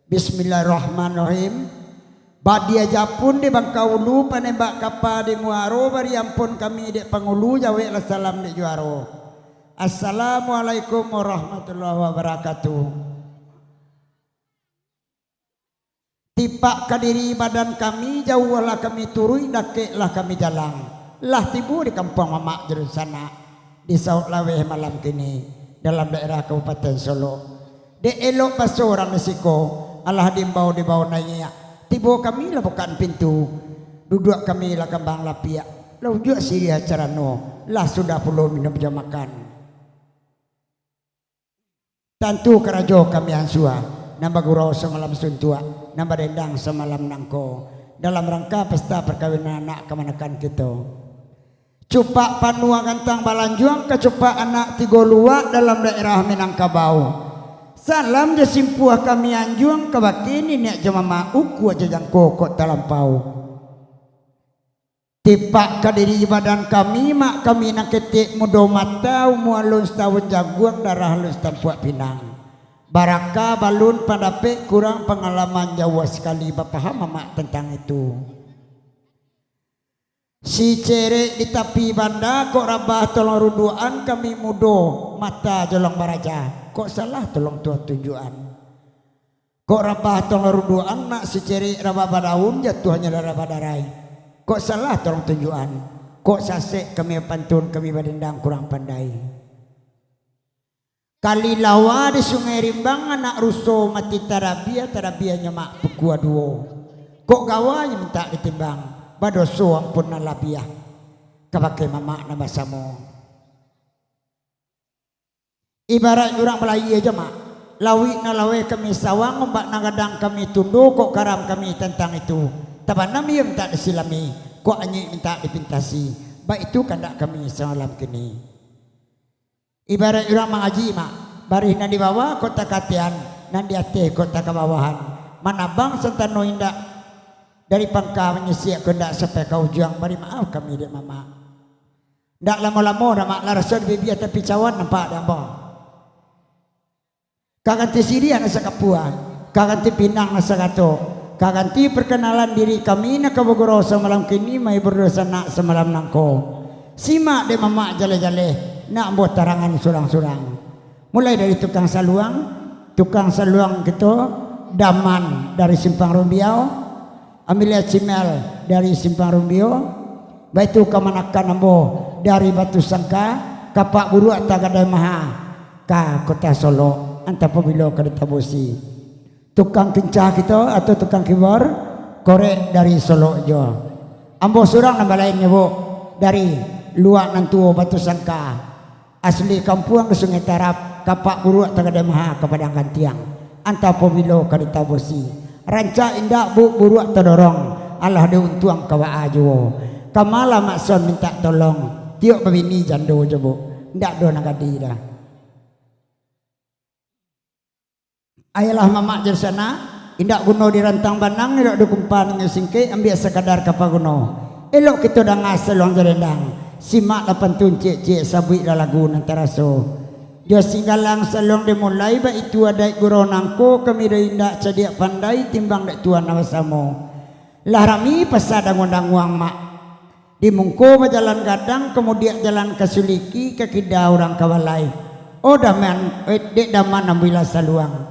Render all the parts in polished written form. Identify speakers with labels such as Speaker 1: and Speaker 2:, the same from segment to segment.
Speaker 1: Bismillahirrahmanirrahim. Badia japun di Bangkaulu panembak kapal di Muaro bari ampun kami di Pangulu jawe salam di Juaro. Assalamualaikum warahmatullahi wabarakatuh. Tipak kadiri badan kami jauhlah kami turui dakeklah kami jalan. Lah tibu di kampung Mamak Jeruk sana di Saut Laweh malam kini dalam daerah Kabupaten Solo. De elok baso orang Mesiko Allah dimbau di bawah nanya. Tiba kami lah bukan pintu. Duduk kami lah kembang lapia. Lau juga siria cara no. Lah sudah puluh minum jam makan. Tentu kerajo kami ansua. Nambah gurau semalam suntua. Nambah dendang semalam nangko. Dalam rangka pesta perkawinan anak kemanakan kita. Cupak panua gantang balanjuang kecupak anak tiga luak dalam daerah Minangkabau. Salam jasimpuah kami anjuang kabakini nek jamama uku aja jangko kok talampau. Tipak kadiri badan kami mak kami nak ketik mudo mata umualun setahun jaguang darah halus tampuak pinang. Baraka balun pandapek kurang pengalaman Jawa sekali bapaham mak tentang itu. Si cerek di tepi banda kok rabah tolong ruduan kami mudo mata jolong baraja. Kok salah tolong tuan tujuan. Kok rabah tolong ruduan nak si cerek rabah badaun jatuhnya darah badarai. Kok salah tolong tujuan. Kok sasek kami pantun kami badendang kurang pandai. Kali lawa di Sungai Rimbang anak ruso mati tarabianya mak pekua duo. Kok gawanya minta ditimbang. Badoso ampun na labiah kapakai mama na basamo. Ibarat orang Melayu aja mak lawi na lawe kami sawang ombak nagadang kami tunduk kok karam kami tentang itu taban nami minta disilami kok anyi minta dipintasi baik itu kandak kami semalam kini. Ibarat orang mengaji mak barih na di bawah kota katian nan di atas kota kebawahan manabang sentano indak dari pangka menyisiak kendak sampai kau juang beri maaf kami dek mama. Ndak lama-lama dah mak larasol bibiat tapi cawan nampak dah bang. Kaganti Sirian nasa Kapua, kaganti Pinang nasa Gato, kaganti perkenalan diri kami nak kabogoro semalam kini mai berdosa nak semalam nangko. Simak dek mama jale-jale nak buat tarangan surang-surang. Mulai dari tukang saluang gitu, Daman dari Simpang Rumbiau. Amelia Cimel dari Simpang Rumbio, baitu kamanakan ambo dari Batu Sangka, kapak buruak tagadai maha ka kota Solo, anta pabilo ka ditabusi. Tukang kincah kita atau tukang kibor korek dari Solo jo. Ambo surang nambah lainnya bu dari luak nantuo Batu Sangka, asli kampung ke Sungai Tarap, kapak buruak tagadai maha ka Padang Gantiang, anta pabilo ka ditabusi. Ranca indak bu buruak terdorong Allah dia untuang kawa ajo kamala makson minta tolong tiok babini jando je bu ndak do nagadi dah. Ayalah mamak jer sana indak guno di rantang banang indak do kumpan ngesingke ambil sekadar kapaguno elok kita dah ngasal long jerendang simak lapan tuncik cik sabui dah lagu nantaraso. Dia singgalang salong dimulai ba itu ada guru nangko kami dah indak cadia pandai timbang dak tuan nawasamo. Larami pasada ngundang uang mak. Di mungko berjalan gadang kemudian jalan ke Suliki ke Kida orang Kawalai. Oh daman dek daman ambil saluang.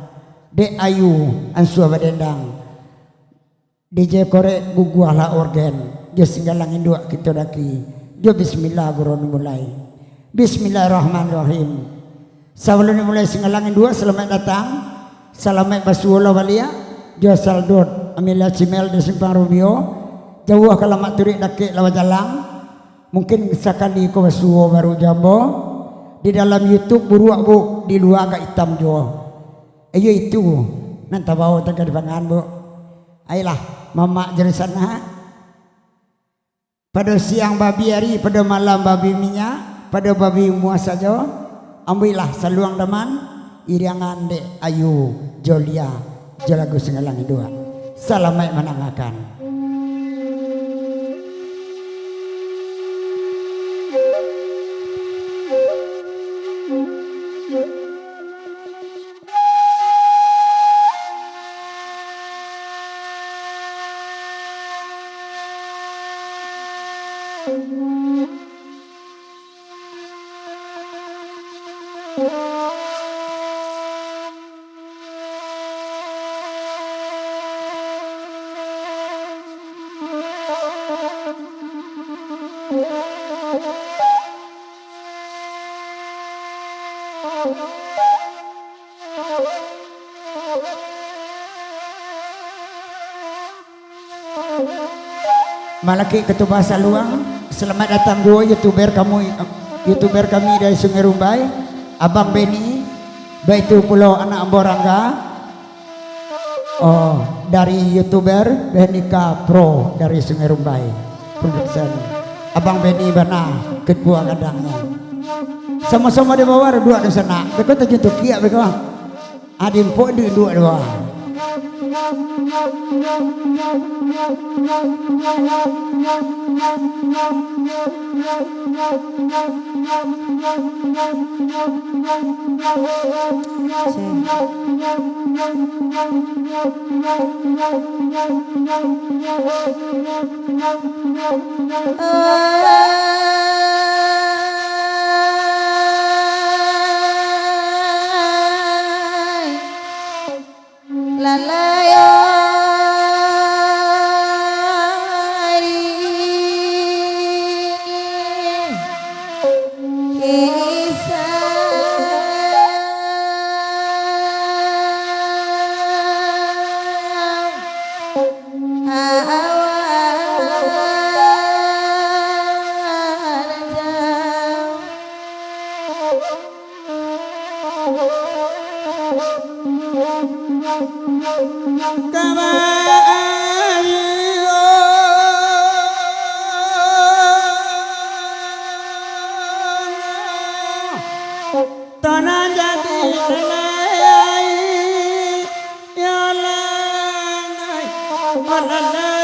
Speaker 1: Dek ayu ansua badendang. DJ korek guguahlah organ. Dia singgalang induk kita daki. Dia bismillah guru mulai. Bismillahirrahmanirrahim. Sebelum mulai singalangin dua selamat datang selamat basuola walia dia saldot Amelia Cimel di Simpang Rubio jauh kalamat turik dakik lawa jalang mungkin sekali ko basuo baru jambo di dalam YouTube buruak bu di luar agak hitam jo ayo itu nanti bawa tengah di pangan bu ayolah mama jadi sana pada siang babi hari pada malam babi minyak pada babi muasa jo ambillah saluang daman iriangan de ayu jolia jolagu sengalang dua salamai menangakan. Malaki Ketua Saluang, selamat datang dua youtuber kami dari Sungai Rumbai, Abang Beni, Baitu Pulau Anak Amborangga, dari youtuber Benika Pro dari Sungai Rumbai, production. Abang Beni Bana, Ketua Kadangnya. Sama-sama di bawah dua di sana. Beko tak gitu kia beko. Adim po di dua. Tanah jadi lelai ya langai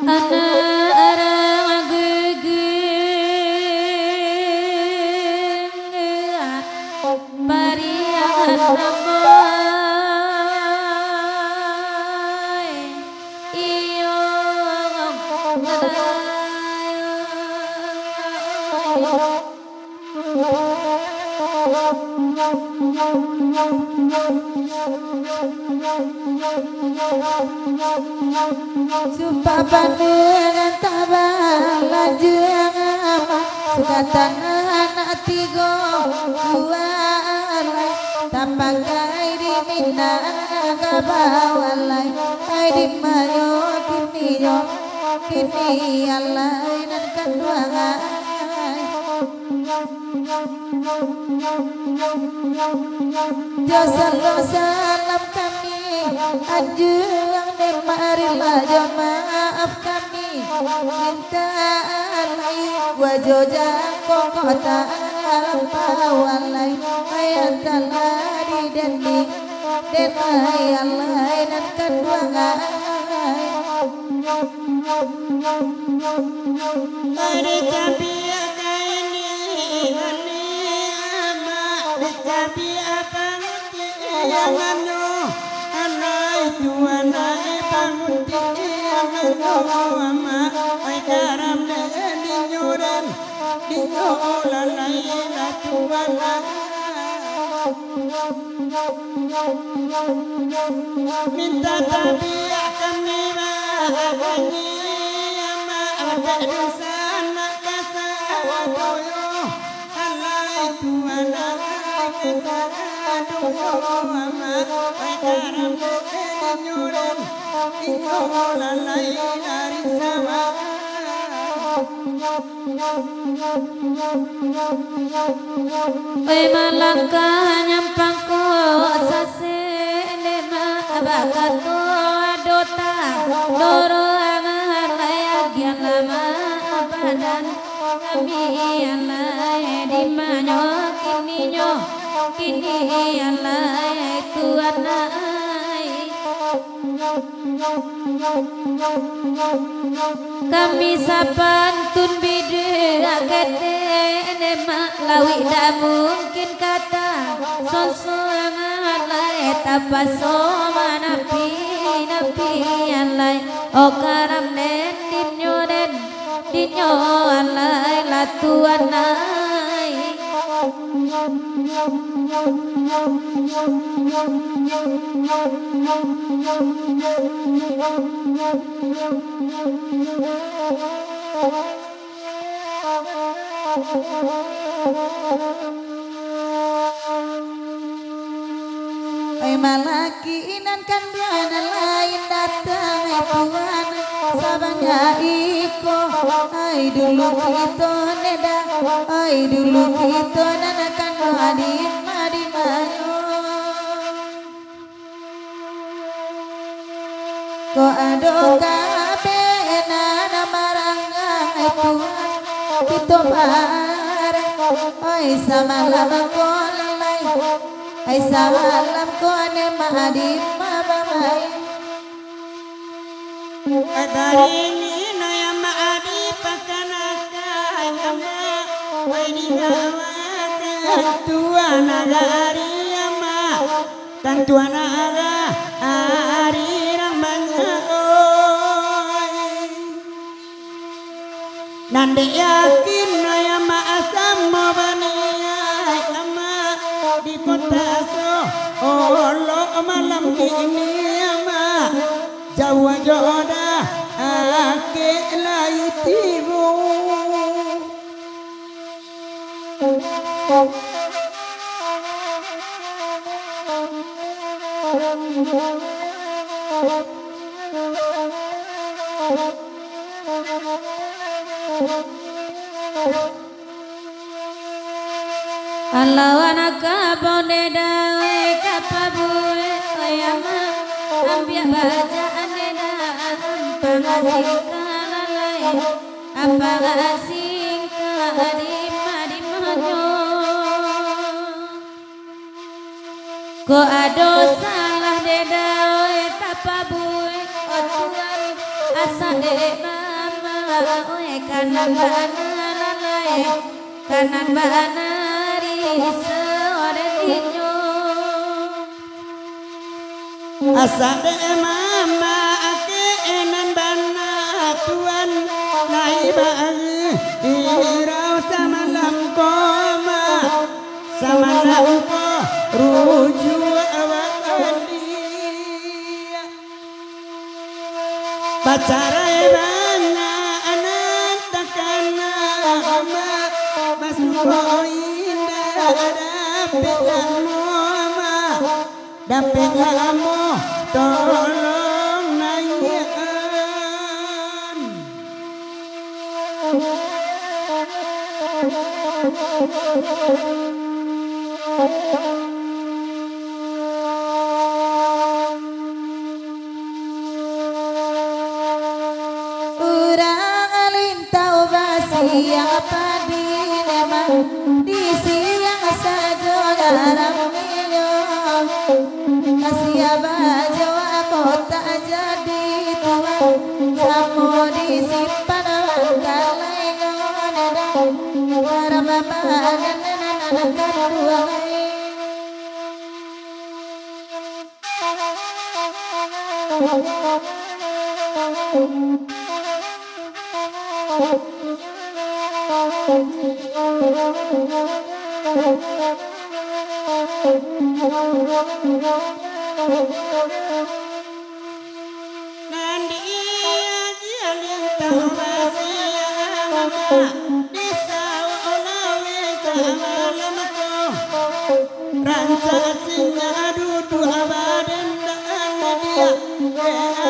Speaker 2: anak arang gegeng pariangan namoy iyo
Speaker 3: Sumpah pandangan tabang lanjang amat Sukatan anak tigo kualai Tapakai di minang kabawalai Hai di mayo kini alai dan kanduangai Jasa salam kami Anjuang dan marilah maaf kami Minta alai wajojang kokota Lampawalai Ayat taladi dan di Denai alai dan kanduangai
Speaker 1: Ada capi ini mani ama ada capi apa muti yang anu anai tuanai panguti yang anu ama ai karam di nyoran di nyolalai la tuana minta tapi kami bahani ama ada sana kasadoyo alai tuana kasadoyo ama ai karam di nyoran di nyolalai dari sama
Speaker 2: Oi malangkah nyampang ko sase nema abakato adota doro angar layagian lama badan kami alai di manyo kini alai tuanai kami sapantun bide agate nema lawi dah mungkin kata sosangan lai tapaso manapi napi alai o karam den dinyo alai latuan nai
Speaker 3: Ay malaki inan kandiana lain datang ay Tuhan sabanya iko ay dulu kita neda ay dulu kita nanakan adin mayo ko ado kabe nana marangang ay Tuhan kita bareng ay samalam ko lalay ay samalam ko ane maadin mabamay
Speaker 1: Dari ini naya maadi pakanaka ama ay dinawatan tuan agari ama tantuan aga arirang mangaoy nande yakin naya maasam mo baniya ama di potaso olo malam ini ama Jawa joda ake laitibu
Speaker 2: Kalau anak kabone dawe kapabue oyama ambia bacaan deda pangasing kalalai apa asing kadimanyo ko ado salah deda we tapabue otuan asa de mama we kanan bana lalai kanan bana
Speaker 1: Asa de mama ake enan bana tuan naibagi irau samalam koma samalam ko ruju awakandi pacarai bana anak takana ama masukoin dapat kamu tolong nanyakan
Speaker 3: urang alintau basi yang padi neman di siang saja garam kasih abajo aku tak jadi tuan samo disimpan kalai ngonedang garam badan nanan karuai
Speaker 1: Nandi aja lintang basia mama disau olawe samalam ko ranca singa dudu abadan dan dia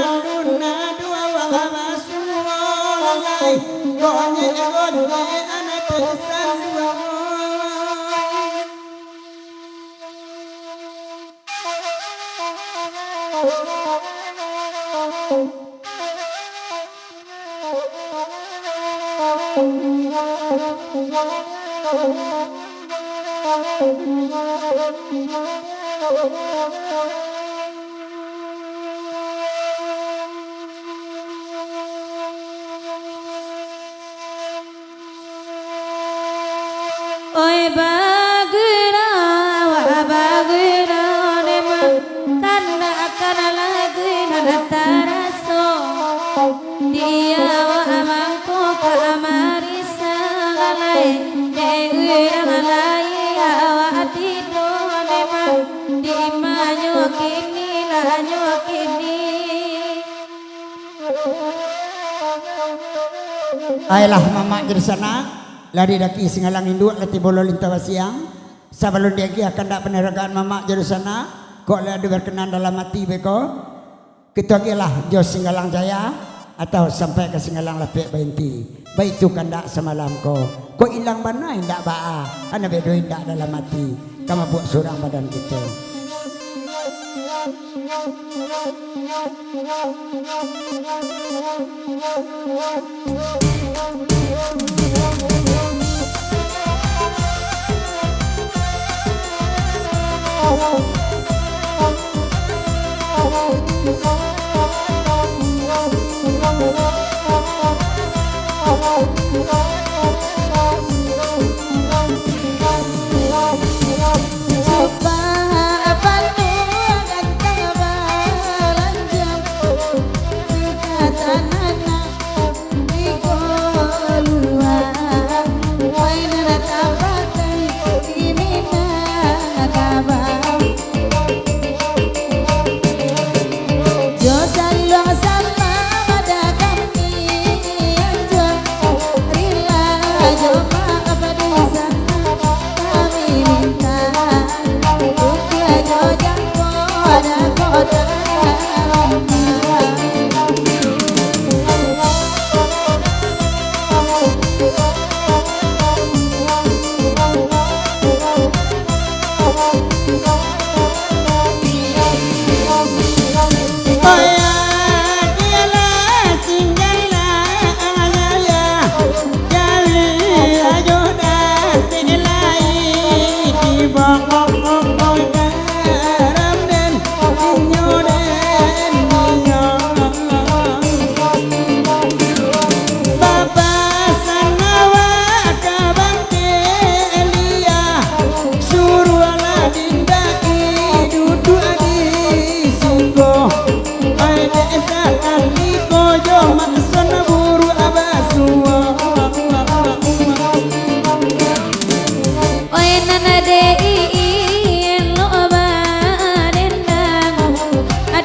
Speaker 1: aluna dua wabasu olai gonye anak pesan dua
Speaker 2: Oi bagera wa
Speaker 1: Ayolah mama jadi sana lari daki singalang induk lati bolo lintawa siang sabalun diagi akan dak peneragaan mama jadi sana kok ada berkenan dalam hati beko kita lah jos singalang jaya atau sampai ke singalang lepek bainti baik itu kandak semalam kok hilang mana indak baa ana bedo indak dalam hati kamu buat surang badan kita.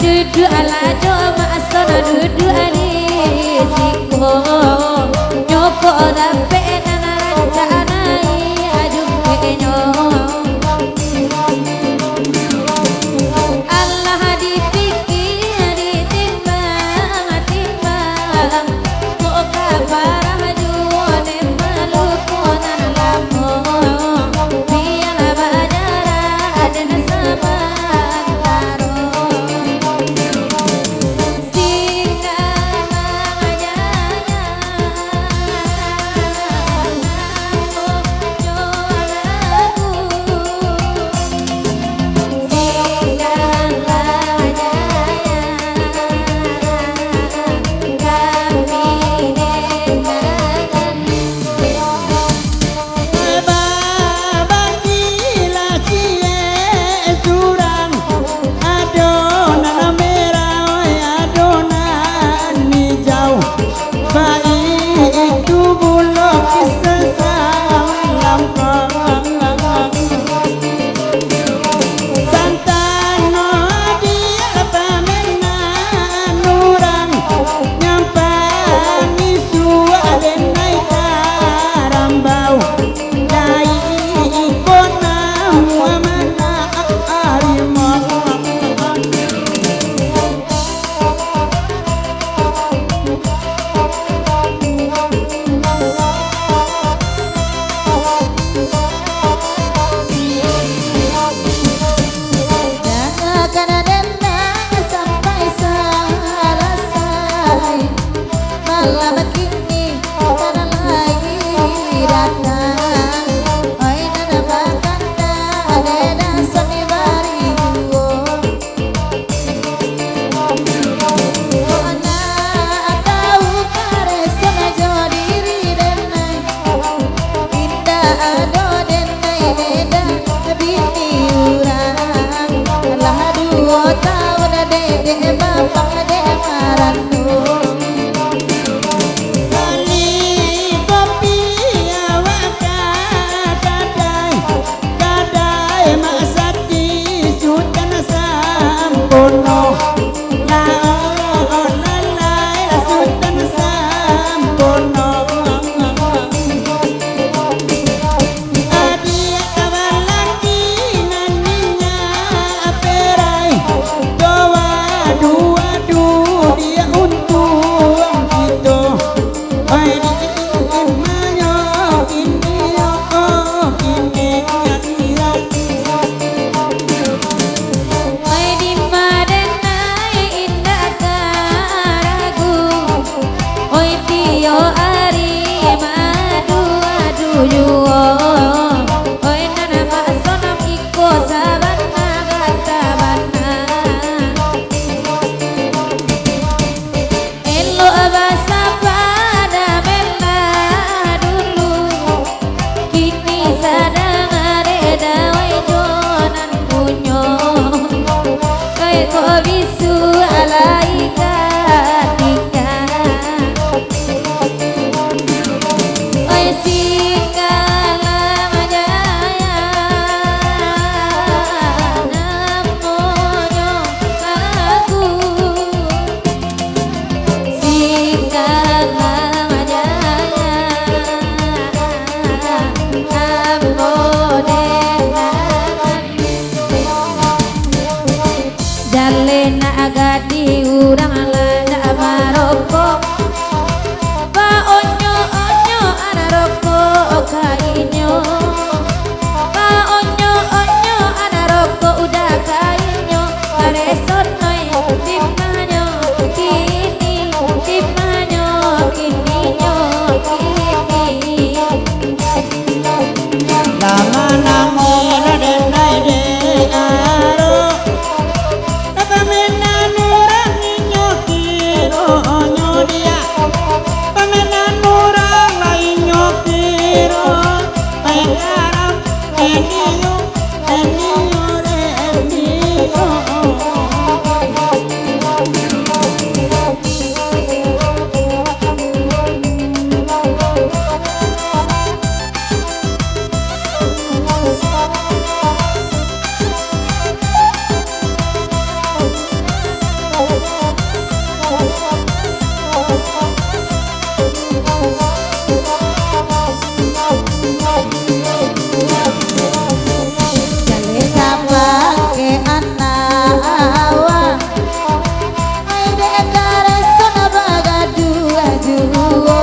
Speaker 2: Dudu ala jo ma asona dudu ali siko nyoko ora pena rancana aju penyo Allah dipikir ditimbang timbang kok kabar majuane malukunan lamo biar bajara ada sama Singgalang Jaya namonyo aku Singgalang Jaya Jalena agadi urang lada maroko Ba onyo onyo ana roko kainyo Ba onyo onyo ana roko udah kainyo Karesot noy timanyo kini timanyo kini nyo kini
Speaker 1: lama namira denai de aro pamena nurang nyokiro nyodia pamena nurang lain nyokiro pengaram eniyo eniyo re eniyo
Speaker 3: Jale sabang ke anak awa Ai dek kareson bagadu ajuwo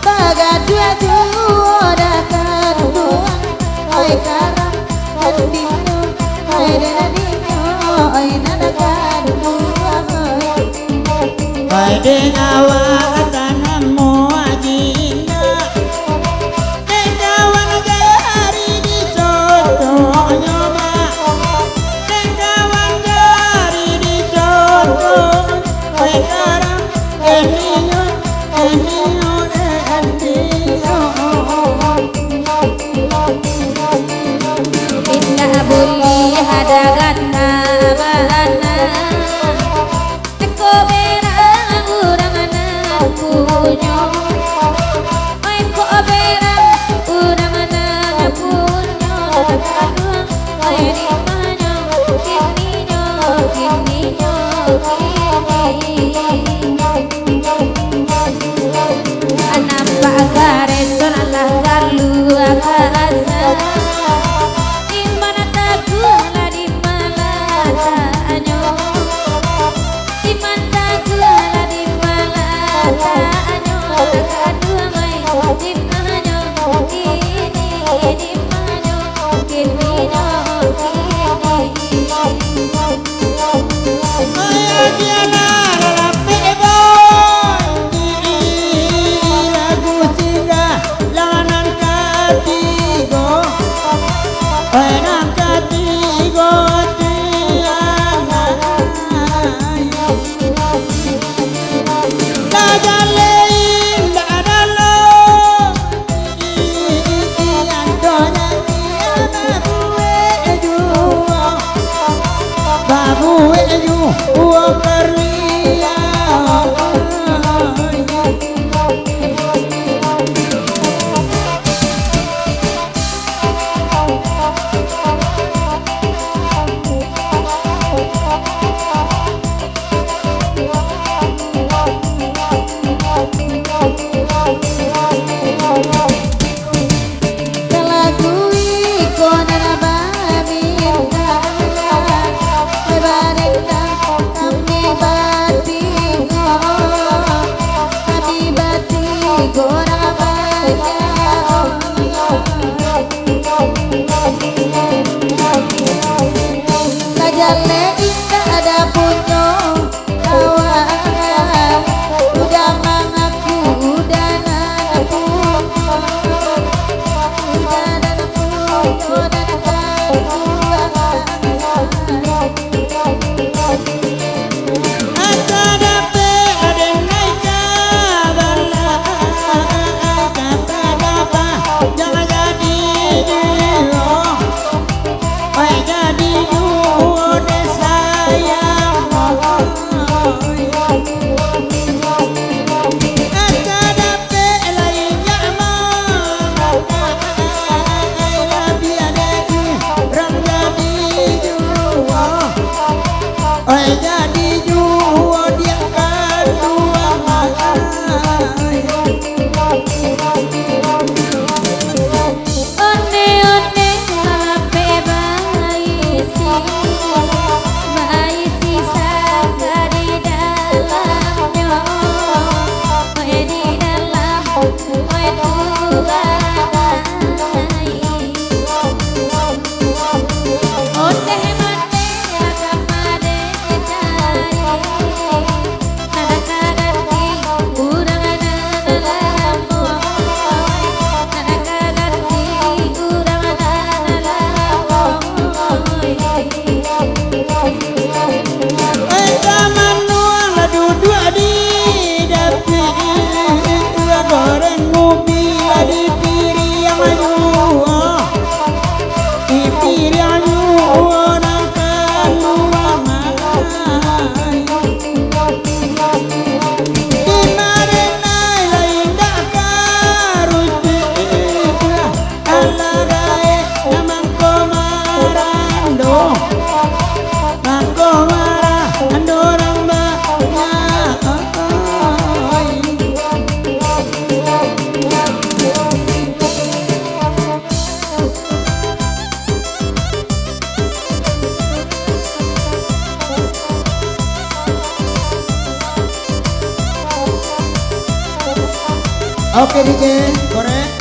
Speaker 3: Bagadu ajuwo dakan tuang Ai karang kandino Ai denadino Ai nadakan tuang
Speaker 1: Pai de awa tanammu ajina Dengawan jari di contohnya ma Dengawan jari di contoh Sekarang eniyo eniyo eniyo
Speaker 2: Indah buli hadagat nabana Eko berang urang anak punyo Eko berang urang anak punyo Kaduang ay di manyo Kininyo kininyo kini Anak pagareson alah galu akasa Di mana tagulah di mana tanyo Di mana tagulah di mana tanyo Kadua may di manyo kini di manyo kini no kini
Speaker 1: Ay diana lalapi boy lagu singgah lanan katigo Enang katigo diana Dajalein dadalo Iandonya dia babu eju uang kerlia Oke DJ, korek.